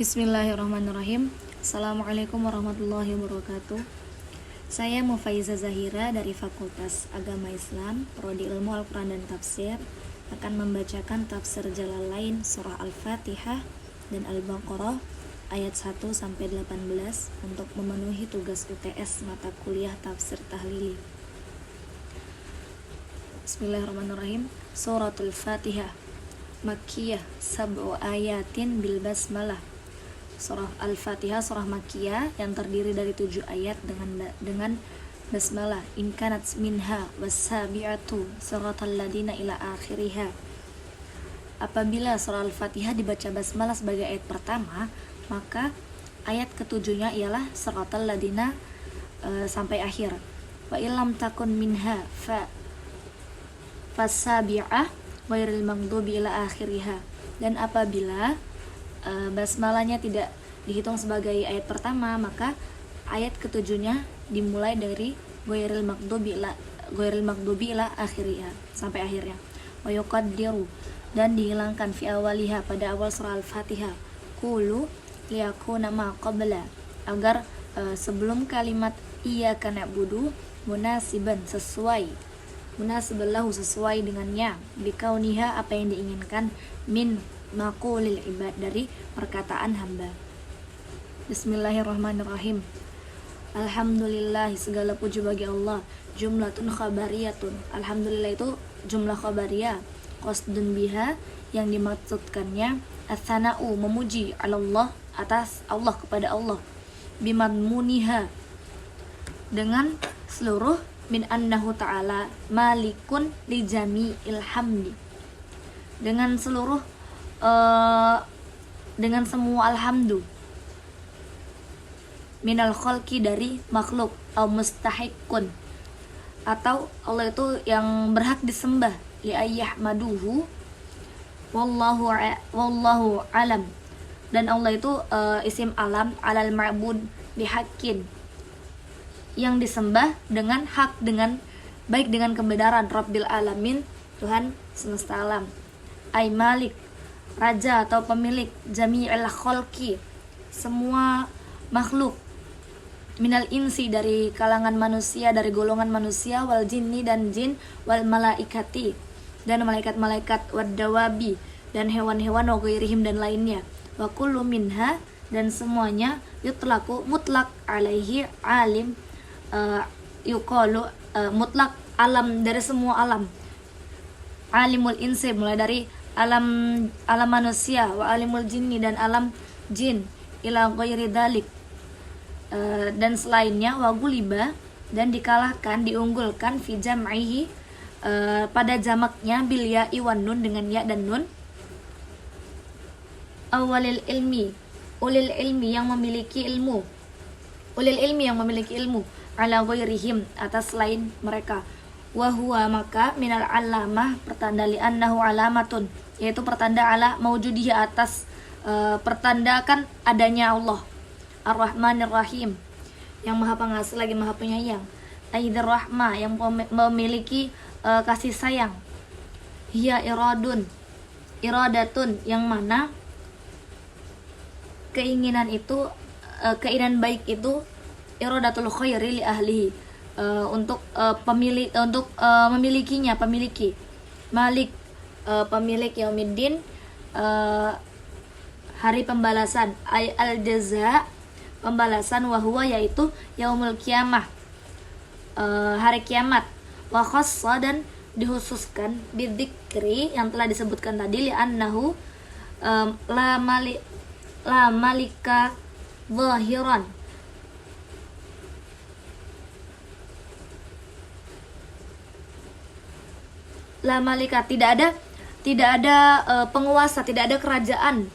Bismillahirrahmanirrahim. Assalamualaikum warahmatullahi wabarakatuh. Saya Mufaiza Zahira dari Fakultas Agama Islam, Prodi Ilmu Al-Quran dan Tafsir, akan membacakan tafsir Jalalain surah Al-Fatihah dan Al-Baqarah ayat 1-18 untuk memenuhi tugas UTS mata kuliah tafsir tahlili. Bismillahirrahmanirrahim. Suratul Fatihah Makkiyah sab'u ayatin bil basmalah. Surah Al-Fatihah surah Makkiyah yang terdiri dari 7 ayat dengan basmalah. In kanat minha was-sabi'atu suratal ladina ila akhiriha. Apabila surah Al-Fatihah dibaca basmalah sebagai ayat pertama, maka ayat ketujuhnya ialah suratal ladina sampai akhir. Wa illam takun minha fasabi'ah wairil maghdubi ila akhiriha. Dan apabila basmalahnya tidak dihitung sebagai ayat pertama, maka ayat ketujuhnya dimulai dari ghairil maghdubi ila akhiriha sampai akhirnya. Wa yuqaddiru, dan dihilangkan fi awaliha pada awal surah Al-Fatihah qulu liyakuna ma qabla, agar sebelum kalimat iyyaka na'budu munasiban sesuai dengannya bikauniha, apa yang diinginkan, min maqulil ibad, dari perkataan hamba. Bismillahirrahmanirrahim. Alhamdulillah, segala puji bagi Allah. Jumlatun khabariyatun, alhamdulillah itu jumlah khabariyah. Qasdun biha, yang dimaksudkannya as-sana'u, memuji, Allah, atas Allah, kepada Allah. Bimadmuniha, dengan seluruh, min annahu ta'ala malikun li jami'il hamdi, dengan seluruh dengan semua alhamdu, minal khalqi, dari makhluk, au mustahiqun, atau Allah itu yang berhak disembah, li ayyahmaduhu wallahu alam, dan Allah itu isim alam, alal ma'bud bihaqqin, yang disembah dengan hak, dengan baik, dengan kebenaran, Rabbil alamin, Tuhan semesta alam, ay malik, raja atau pemilik, jami'il khalqi, semua makhluk, minal insi, dari kalangan manusia, dari golongan manusia, wal jinni, dan jin, wal malaikati, dan malaikat-malaikat, wad dawabi, dan hewan-hewan, wa ghairihim, dan lainnya, wa kullu minha, dan semuanya, yutlaku, mutlak, alaihi alim, yuqalu, mutlak, alam, dari semua alam, alimul insi, mulai dari alam manusia, wa alimul jinni, dan alam jin, ila ghairi dalik, dan selainnya, wa guliba, dan dikalahkan, diunggulkan, fi jam'ihi, pada jamaknya, bil ya'i wan nun, dengan ya dan nun, awalil ilmi, ulil ilmi, yang memiliki ilmu, ala ghairihim, atas selain mereka. Wahuwa, maka minal alamah, pertanda li'annahu alamatun, yaitu pertanda ala maujudihi, atas pertandakan adanya Allah. Ar-Rahmanir Rahim, yang maha pengasih lagi maha penyayang. Aidzir Rahmah, yang memiliki kasih sayang. Hiya iradatun, yang mana keinginan itu, keinginan baik itu, iradatul khairi li ahlihi, untuk memilikinya, pemiliki. Malik, pemilik yaumiddin, hari pembalasan, ay al jaza, pembalasan, wa huwa, yaitu yaumul qiyamah, hari kiamat. Wa khassa, dan dikhususkan, bidzikri, yang telah disebutkan tadi, li annahu la malika zahiran, la malika, tidak ada penguasa, tidak ada kerajaan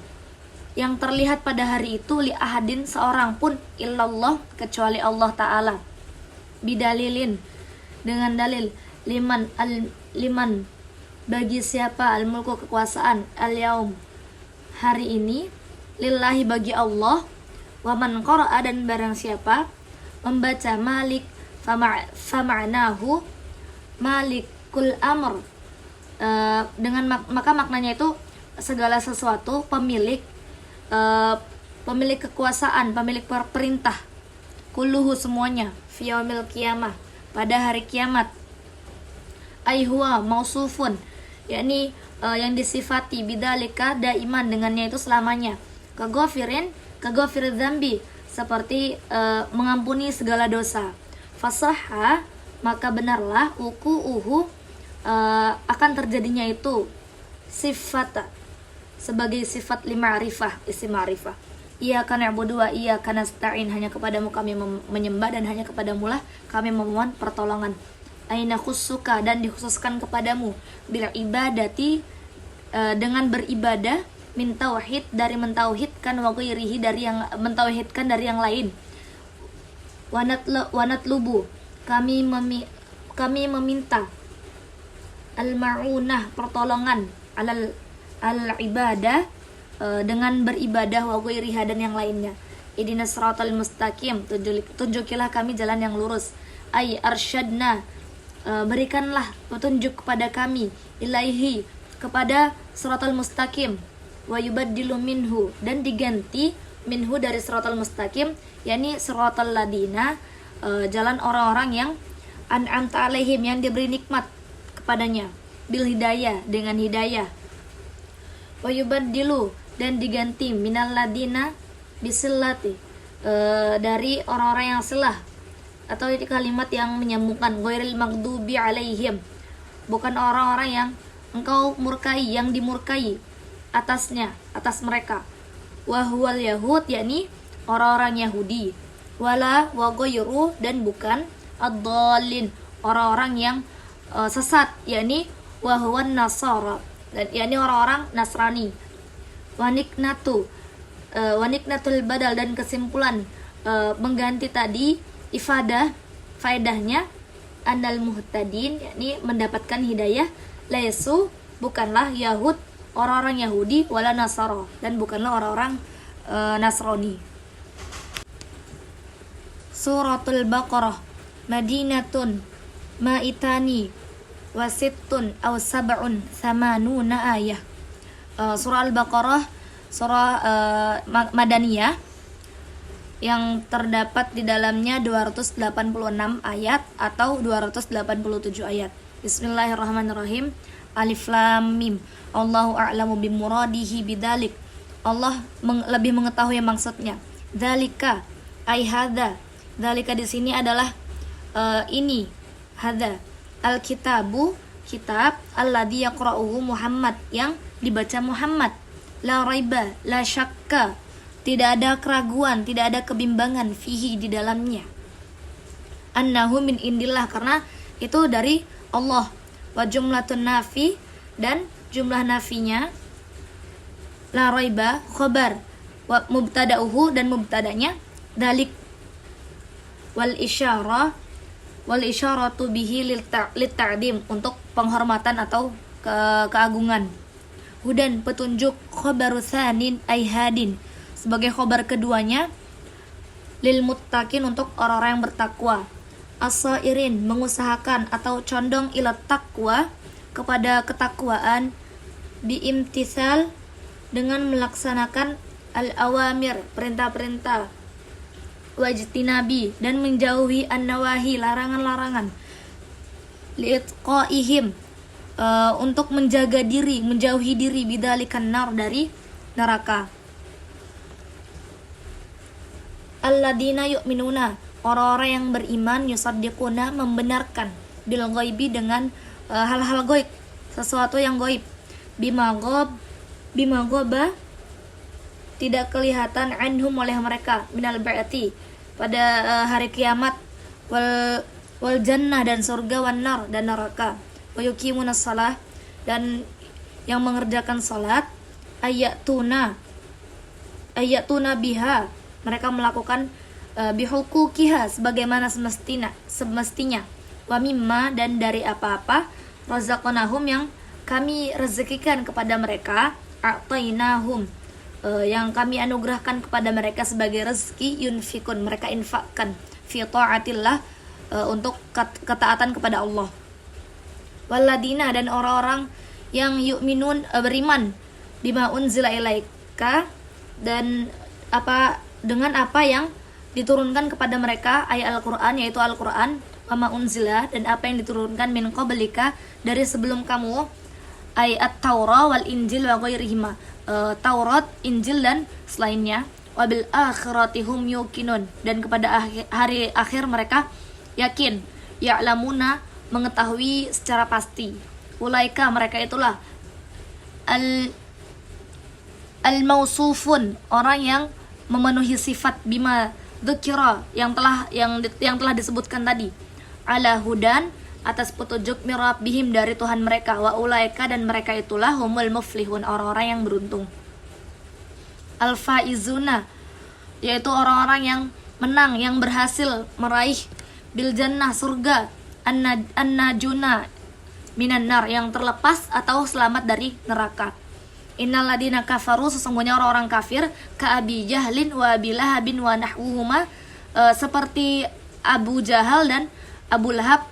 yang terlihat pada hari itu, li ahadin, seorang pun, illallah, kecuali Allah Ta'ala. Bidalilin, dengan dalil, liman, bagi siapa, al mulku, kekuasaan, al yaum, hari ini, lillahi, bagi Allah, wa man qara'a, dan barang siapa membaca malik, fama'nahu malikul amr, dengan maka maknanya itu segala sesuatu, pemilik pemilik kekuasaan, pemilik perintah, kulluhu semuanya, fi yaumil qiyamah, pada hari kiamat. Ai huwa mausufun, yakni yang disifati bidzalika daiman, dengannya itu selamanya. Kaghafirin dzambi, seperti mengampuni segala dosa. Fasahha, maka benarlah uhu akan terjadinya itu sifata, sebagai sifat lima'rifah, isim ma'rifah. Iyyaka na'budu wa iyyaka nasta'in, hanya kepadamu kami menyembah dan hanya kepadamu lah kami memohon pertolongan. Aina khussuka, dan dikhususkan kepadamu, bil ibadati, dengan beribadah, min tauhid, dari mentauhidkan, wa ghairihi, dari yang mentauhidkan dari yang lain. Wanatlubu, kami meminta al-ma'unah, pertolongan, al-ibadah, dengan beribadah, wa ghairiha, dan yang lainnya. Ihdinas siratal mustaqim, tunjukilah kami jalan yang lurus. Ay arsyadna, berikanlah petunjuk kepada kami, ilaihi, kepada siratal mustaqim. Wa yubaddilu minhu, dan diganti minhu dari siratal mustaqim, yakni siratal ladina, jalan orang-orang yang an'amta alaihim, yang diberi nikmat kepadanya, bil hidayah, dengan hidayah. Wa yubaddilu, dan diganti minal ladina bisillati, dari orang-orang yang silah, atau itu kalimat yang menyambungkan, ghairil maghdubi alaihim, bukan orang-orang yang engkau murkai, yang dimurkai atasnya, atas mereka. Wa huwal yahud, yakni orang-orang Yahudi. Wala wa ghairu, dan bukan ad-dallin, orang-orang yang sesat, yakni wa huwan nasara, dan yakni orang-orang Nasrani. Waniknatul badal, dan kesimpulan mengganti tadi faedahnya annal muhtadin, yakni mendapatkan hidayah, laisu, bukanlah Yahud, orang-orang Yahudi, wala Nasara, dan bukanlah orang-orang Nasrani. Suratul Baqarah Madinatun ma'itani wasittun aw sab'un thamanuna ayah. Surah Al-Baqarah, surah Madaniyah, yang terdapat di dalamnya 286 ayat atau 287 ayat. Bismillahirrahmanirrahim. Alif Lam Mim. Allahu a'lamu bimuradihi bidzalik. Allah lebih mengetahui maksudnya. Dzalika ai hadza. Dzalika di sini adalah ini, hadza. Al-kitabu, kitab, alladzi yaqra'uhu Muhammad, yang dibaca Muhammad. La raiba, la syakka, tidak ada keraguan, tidak ada kebimbangan, fihi, di dalamnya. Annahu min indillah, karena itu dari Allah. Wa jumlatun nafi, dan jumlah nafinya la raiba khabar, wa mubtada'uhu, dan mubtadanya dalik. Wal isyaratu bihi lit ta'dim, untuk penghormatan atau keagungan. Hudan, petunjuk, khabaru tsanin ay hadin, sebagai khabar keduanya, lil muttaqin, untuk orang-orang yang bertakwa. As-sairin, mengusahakan atau condong ila taqwa, kepada ketakwaan, biimtisal, dengan melaksanakan al-awamir, perintah-perintah, wajtinabi, dan menjauhi an-nawahi, larangan-larangan, liitqaihim, untuk menjaga diri, menjauhi diri, bidzalikan nar, dari neraka. Alladzina yu'minuna, orang-orang yang beriman, yusaddiquna, membenarkan, bil ghaibi, dengan hal-hal gaib, sesuatu yang gaib. Bima ghaba, tidak kelihatan, anhum, oleh mereka, minal ba'ati, pada hari kiamat, wal jannah, dan surga, wan nar, dan neraka. Wa yuqimunas shalah, dan yang mengerjakan salat, ayatuna biha, mereka melakukan bihuquqiha, sebagaimana semestinya. Wa mimma, dan dari apa-apa, razaqnahum, yang kami rezekikan kepada mereka, a'tainahum, yang kami anugerahkan kepada mereka sebagai rezeki, yunfikun, mereka infakkan, fi ta'atillah, untuk ketaatan kepada Allah. Waladina, dan orang-orang yang yu'minun, beriman, bima unzila ilaika, dan apa yang diturunkan kepada mereka ayat Al-Qur'an, yaitu Al-Qur'an, wa ma unzila, dan apa yang diturunkan min qablika, dari sebelum kamu, ayat Taurat wal Injil wa ghairihima, Taurat, Injil dan selainnya, wa bil akhirati hum yuqinun, dan kepada hari akhir mereka yakin, ya'lamuna, mengetahui secara pasti, ulaika, mereka itulah al-mausufun, orang yang memenuhi sifat bima dzukira, yang telah disebutkan tadi, ala hudan, atas petunjuk min rabbihim, dari Tuhan mereka, wa ulaika, dan mereka itulah humul muflihun, orang-orang yang beruntung, al-faizuna, yaitu orang-orang yang menang, yang berhasil meraih bil jannah, surga, an-najuna minan nar, yang terlepas atau selamat dari neraka. Innal ladina kafaru, sesungguhnya orang-orang kafir, ka Abi Jahlin wa Abi Lahabin wa nahwuhuma, seperti Abu Jahal dan Abu Lahab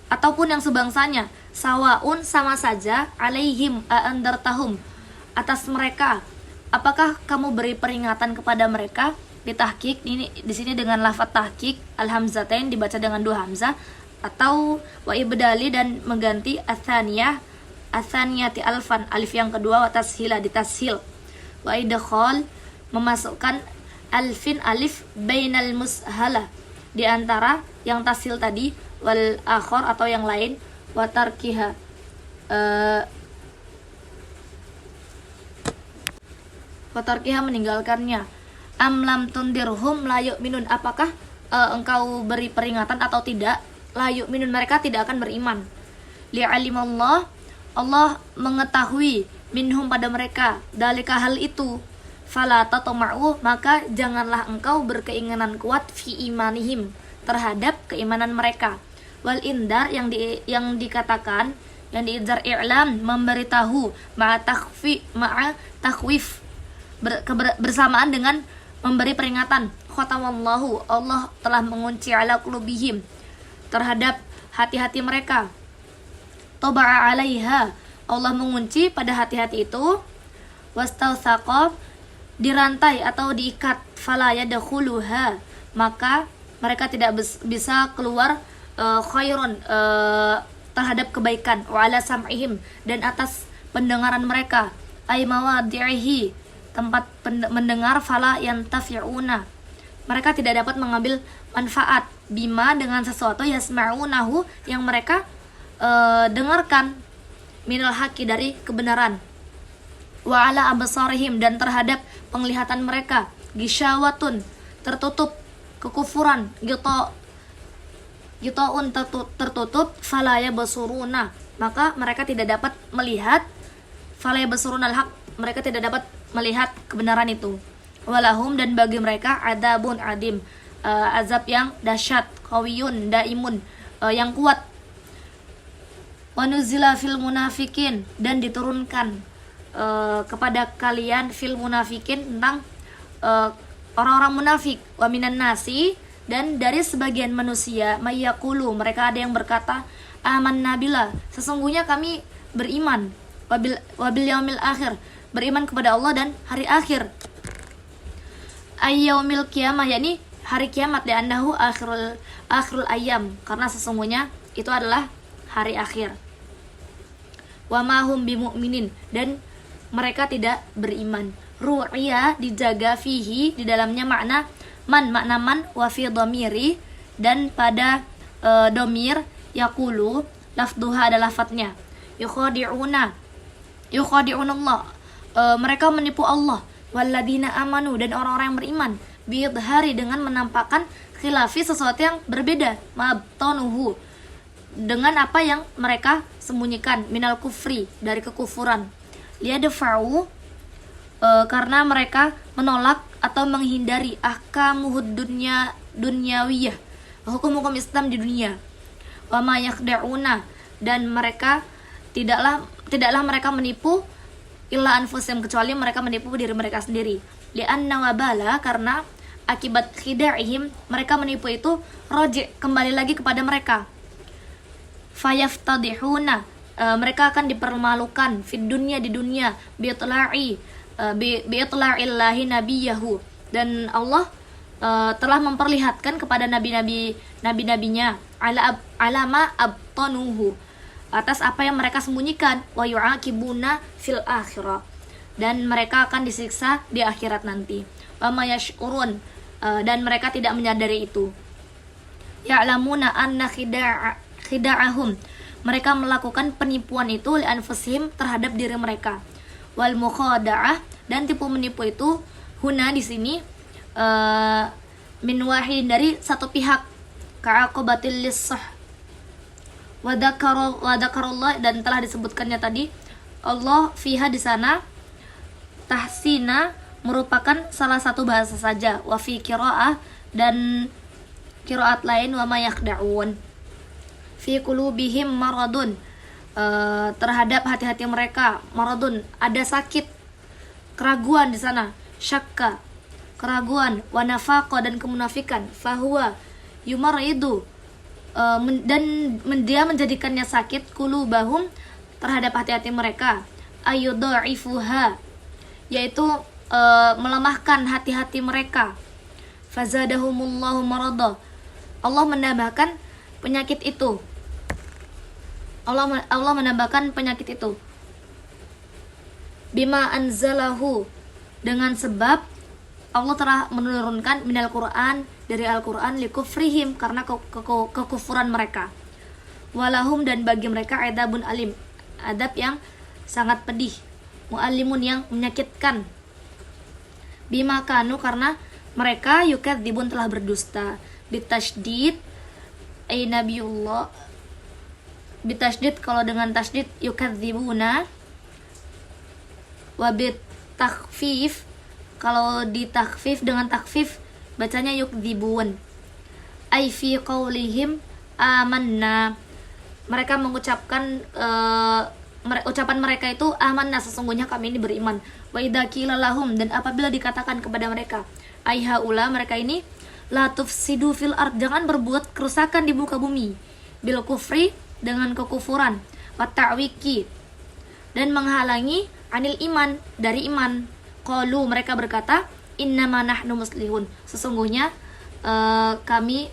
ataupun yang sebangsanya, sawaun, sama saja, alaihim andartahum, atas mereka, apakah kamu beri peringatan kepada mereka. Ditahqiq ini di sini dengan lafaz tahqiq, al-hamzatain dibaca dengan 2 hamzah, atau wa ibdali, dan mengganti athaniyati alfan, alif yang kedua, wa tashila, ditashil, wa idkhal, memasukkan alfin, alif, bainal mushala, di antara yang tashil tadi, wal akhar, atau yang lain, wa tarkiha, meninggalkannya. Am lam tundirhum la yu'minun, apakah engkau beri peringatan atau tidak, la yu'minun, mereka tidak akan beriman. Li'alimallah, Allah mengetahui, minhum, pada mereka, dalika, hal itu, fala tatama'u, maka janganlah engkau berkeinginan kuat, fi imanihim, terhadap keimanan mereka. Wal indar, yang dikatakan, yang diizar, i'lam, memberitahu, ma'a takhwif, bersamaan dengan memberi peringatan. Khatamallahu, Allah telah mengunci ala qulubihim, terhadap hati-hati mereka. Taba'a alaiha, Allah mengunci pada hati-hati itu. Wastawsaqaf, dirantai atau diikat. Fala yadkhuluha, maka mereka tidak bisa keluar khairun, terhadap kebaikan. Wa ala sam'ihim, dan atas pendengaran mereka. Ay mawadi'ihi, tempat mendengar. Fala yantafi'una, mereka tidak dapat mengambil manfaat. Bima, dengan sesuatu, yasma'unahu, yang mereka dengarkan, minal haqi, dari kebenaran. Wa ala absarihim, dan terhadap penglihatan mereka, gisyawatun, tertutup, kekufuran, gitaun, tertutup, fala yabsuruna, maka mereka tidak dapat melihat, fala yabsurunal haq, mereka tidak dapat melihat kebenaran itu. Walahum, dan bagi mereka, adzabun adim, azab yang dahsyat, qawiyun daimun, yang kuat. Wa nuzila fil munafikin, dan diturunkan kepada kalian, fil munafikin, tentang orang-orang munafik. Wa minan nasi, dan dari sebagian manusia, mayyaqulu, mereka ada yang berkata, amanna billah, sesungguhnya kami beriman, wabil yaumil akhir, beriman kepada Allah dan hari akhir. Ayyaumil qiyamah, yakni hari kiamat, li'annahu akhirul ayyam, karena sesungguhnya itu adalah hari akhir. Wa ma hum bimu'minin, dan mereka tidak beriman. Ru'ya, dijaga, fihi, di dalamnya makna man, wa fi dhamiri, dan pada domir, yaqulu, lafduha adalah lafadznya. Yukhadi'una Allah, mereka menipu Allah. Walladina amanu, dan orang-orang yang beriman, biidhari, dengan menampakkan, khilafi, sesuatu yang berbeda, mabtanuhu, dengan apa yang mereka sembunyikan, minal kufri, dari kekufuran. Liyadfa'u, karena mereka menolak atau menghindari ahkamuhud dunyawiyah, hukum-hukum Islam di dunia. Wa ma yakhda'una, dan mereka tidaklah mereka menipu, illa anfusihim, kecuali mereka menipu diri mereka sendiri. Li'anna wabala, karena akibat khida'ihim, mereka menipu itu, roji', kembali lagi kepada mereka. Fayaftadihuna, mereka akan dipermalukan, fid dunya, di dunia, bi'itla'illahi nabiyahu, Dan Allah telah memperlihatkan kepada nabi-nabinya alama abtanuhu, atas apa yang mereka sembunyikan, wa yu'aqibuna fil akhirah, dan mereka akan disiksa di akhirat nanti. Wa ma yash'urun, dan mereka tidak menyadari itu. Ya'lamuna anna khida'ahum, mereka melakukan penipuan itu li anfusihim, terhadap diri mereka. Wal mukhada'ah, dan tipu menipu itu huna di sini min wahidin, dari satu pihak, ka'aqabatil lisah wa dzakarullah, dan telah disebutkannya tadi Allah fiha di sana, tahsina merupakan salah satu bahasa saja, wa fi qiraah, dan qiraat lain, wa ma yakhda'un fi qulubihim maradun, terhadap hati-hati mereka, maradun, ada sakit, keraguan di sana, syakka, keraguan, wa nafaqa, dan kemunafikan, fahuwa yumaridu, dan dia menjadikannya sakit, qulubahum, terhadap hati-hati mereka, ayudha'ifuha, yaitu melemahkan hati-hati mereka, fazadahumullahu marada, Allah menambahkan penyakit itu, Allah menambahkan penyakit itu, bima anzalahu, dengan sebab Allah telah menurunkan minal Quran, dari Al-Quran, likufrihim, karena kekufuran mereka, walahum, dan bagi mereka adabun alim, adab yang sangat pedih, mu'allimun, yang menyakitkan, bima kanu, karena mereka yukadzibun, telah berdusta, bitasydid ay nabiyullah, bitasydid, kalau dengan tasydid yukadzibuna, wabit takhfif, kalau di takhfif dengan takhfif bacanya yukdzibun, ay fi qaulihim amanna, mereka mengucapkan ucapan mereka itu amanna, sesungguhnya kami ini beriman, wa idza qila lahum, dan apabila dikatakan kepada mereka, ay haula, mereka ini, la tufsidu fil ard, jangan berbuat kerusakan di muka bumi, bil kufri, dengan kekufuran, wa ta'wiki, dan menghalangi, anil iman, dari iman. Qalu, mereka berkata, innama nahnu muslihun, sesungguhnya kami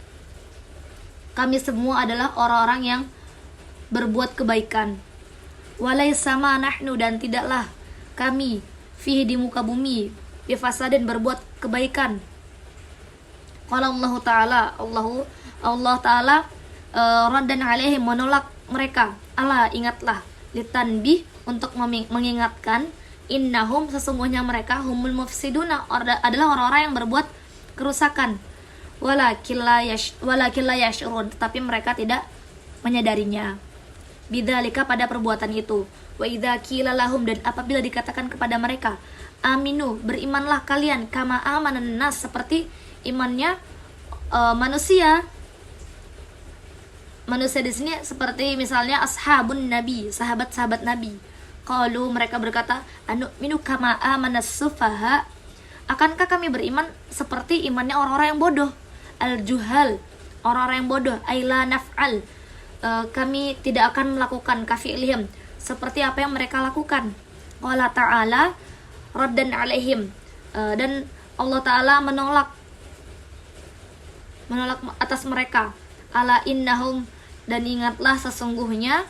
semua adalah orang-orang yang berbuat kebaikan. Walaysa ma nahnu, dan tidaklah kami, fihi, di muka bumi, bifasadin, berbuat kebaikan. Qala Allah Ta'ala, Allah Ta'ala raddan alaihim, menolak mereka, ala, ingatlah, litanbih, untuk mengingatkan, innahum, sesungguhnya mereka, humul mufsiduna, adalah orang-orang yang berbuat kerusakan, walakin la yash'urun, tetapi mereka tidak menyadarinya, bidzalika, pada perbuatan itu, wa idza qila lahum, dan apabila dikatakan kepada mereka, aminu, berimanlah kalian, kama amanan nas, seperti imannya manusia di sini seperti misalnya ashabun nabi, sahabat-sahabat nabi. Qalu, mereka berkata, anu'minu kama amanas sufaha, akankah kami beriman seperti imannya orang-orang yang bodoh, al-juhal, orang-orang yang bodoh, aila naf'al, kami tidak akan melakukan, kafi'lihim, seperti apa yang mereka lakukan. Qala ta'ala raddan alaihim, dan Allah Ta'ala menolak atas mereka, ala innahum, dan ingatlah sesungguhnya,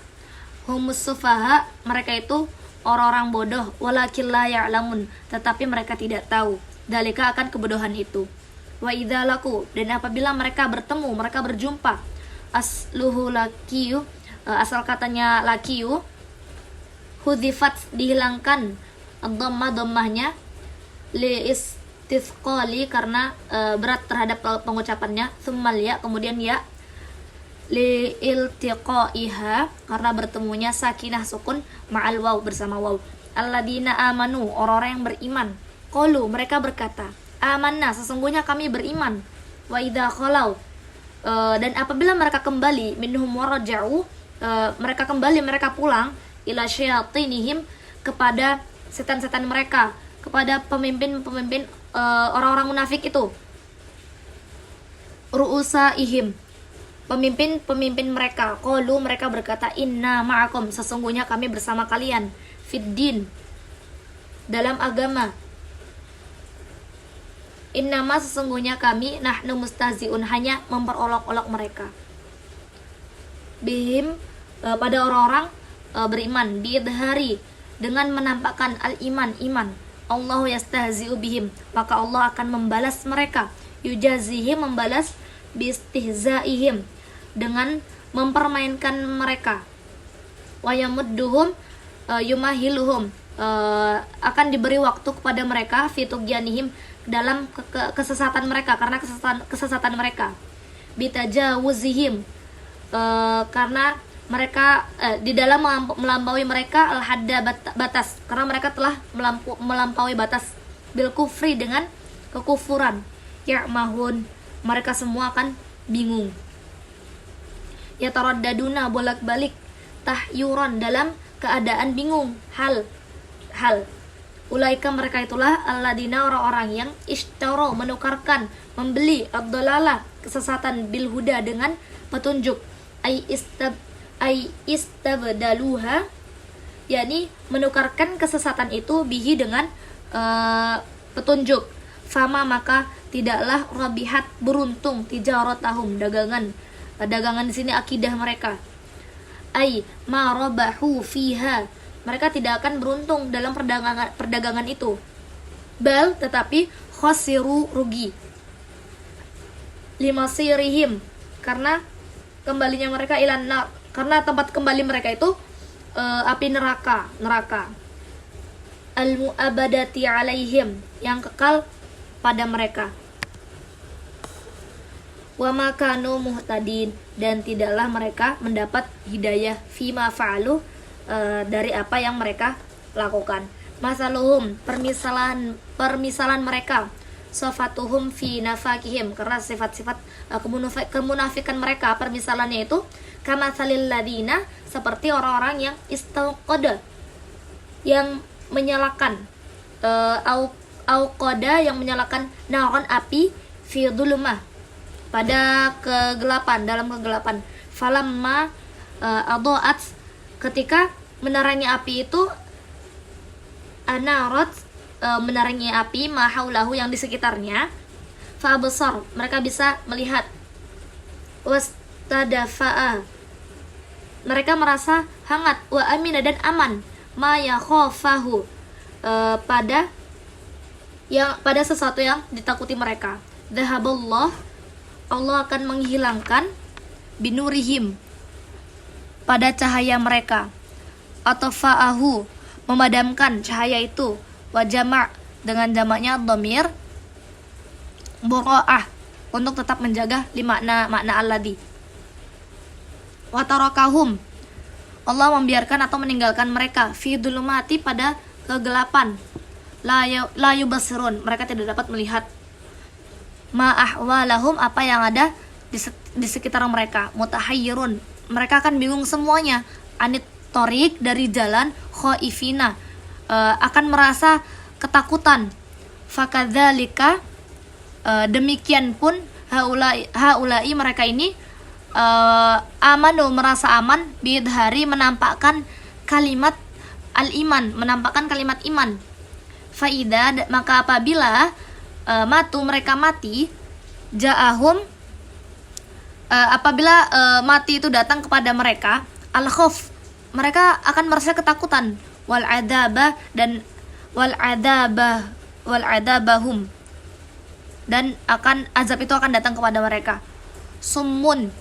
humus sufaha, mereka itu orang-orang bodoh, walakin la ya'lamun, tetapi mereka tidak tahu, dalika, akan kebodohan itu. Wa idza laku, dan apabila mereka bertemu, mereka berjumpa, asluhu lakiyu, asal katanya lakiyu, hudhifat, dihilangkan, dhammahnya, li istithqali, karena berat terhadap pengucapannya, tsummal ya, kemudian ya, li iltiqaiha, karena bertemunya, sakinah, sukun, ma'al waw, bersama waw, alladina amanu, orang-orang yang beriman, qalu, mereka berkata, amanna, sesungguhnya kami beriman, wa idza khalau, dan apabila mereka kembali, minhum waraja'u, mereka pulang, ila syayatinihim, kepada setan-setan mereka, kepada pemimpin-pemimpin orang-orang munafik itu, ru'usaihim, pemimpin mereka, qalu, mereka berkata, inna ma'akum, sesungguhnya kami bersama kalian, fiddin, dalam agama, Innama sesungguhnya kami nahnu mustahziun hanya memperolok-olok mereka. Bihim pada orang-orang beriman, biidhari dengan menampakkan al-iman, iman. Allahu yastahzi'u bihim, maka Allah akan membalas mereka. Yujazihim, membalas bistihzaihim, dengan mempermainkan mereka. Wa yamudduhum yumahiluhum, akan diberi waktu kepada mereka fitugyanihim, dalam kesesatan mereka, karena kesesatan mereka. Bitajawuzihim, karena mereka di dalam melampaui mereka al-hadda, batas, karena mereka telah melampaui batas. Bil kufri, dengan kekufuran. Ya'mahun, mereka semua akan bingung. Yataraddaduna, bolak-balik. Tahyuran, dalam keadaan bingung, hal. Ulaika, mereka itulah alladina, orang-orang yang ishtaro, menukarkan, membeli ad-dalalah, kesesatan, bil huda, dengan petunjuk. Ai istabdaluha, yakni menukarkan kesesatan itu bihi, dengan petunjuk. Fama, maka tidaklah rabihat, beruntung, tijaratahum, dagangan di sini akidah mereka. Ai ma rabahu fiha, mereka tidak akan beruntung dalam perdagangan itu. Bal, tetapi khasiru, rugi. Limasirihim, karena kembalinya mereka ilan nar, karena tempat kembali mereka itu api neraka. Al-mu'abadati alaihim, yang kekal pada mereka. Wa makanu muhtadin, dan tidaklah mereka mendapat hidayah fima fa'alu, dari apa yang mereka lakukan. Masaluhum, permisalan mereka. Sofatuhum fi nafakihim, karena sifat-sifat kemunafikan mereka, permisalannya itu kama salil ladina, seperti orang-orang yang istauqada, yang menyalakan auqada, yang menyalakan naron, api, fi dhulumah, pada kegelapan, dalam kegelapan. Falamma adoat, ketika menerangi api itu, anarat, menerangi api, mahaulahu, yang di sekitarnya. Fa'absar, mereka bisa melihat. Wastadafa'a, mereka merasa hangat. Wa amina, dan aman. Ma yakhafahu, pada sesuatu yang ditakuti mereka. Dhahaballah, Allah akan menghilangkan binurihim, pada cahaya mereka. Atau fa'ahu, memadamkan cahaya itu. Wa jama', dengan jamaknya dhamir bura'ah, untuk tetap menjaga makna alladhi. Wa tarakahum, Allah membiarkan atau meninggalkan mereka fi dhulumati, pada kegelapan. La yubasirun, mereka tidak dapat melihat. Ma ahwalahum, apa yang ada di sekitar mereka. Mutahayyirun, mereka akan bingung semuanya. Anit torik, dari jalan. Khaifina, akan merasa ketakutan. Fakadzalika, demikian pun haulai, mereka ini amanu, merasa aman, bidhari, menampakkan kalimat al-iman, menampakkan kalimat iman. Faida, maka apabila matu, mereka mati, ja'ahum, apabila mati itu datang kepada mereka, al-khauf, mereka akan merasa ketakutan. Wal adabahum, dan akan azab itu akan datang kepada mereka. Summun,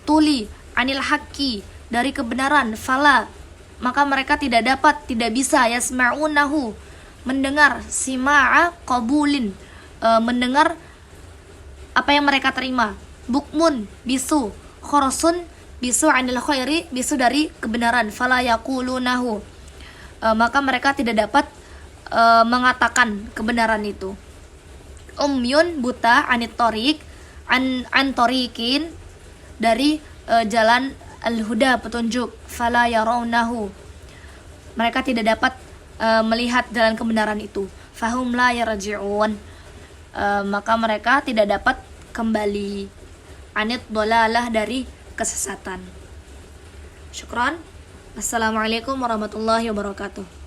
tuli, anil haqqi, dari kebenaran. Fala, maka mereka tidak bisa, yasma'unahu, mendengar. Sima'a qabulin, mendengar apa yang mereka terima. Bukmun, bisu. Khorosun, bisu anil khairi, bisu dari kebenaran. Fala yaqulunahu, maka mereka tidak dapat mengatakan kebenaran itu. Umyun, buta, anit torik, an torikin, dari jalan al-huda, petunjuk. Fala yarawnahu, mereka tidak dapat melihat jalan kebenaran itu. Fahum la yarji'un, maka mereka tidak dapat kembali. Anit dolalah, dari kesesatan. Syukran. Assalamualaikum warahmatullahi wabarakatuh.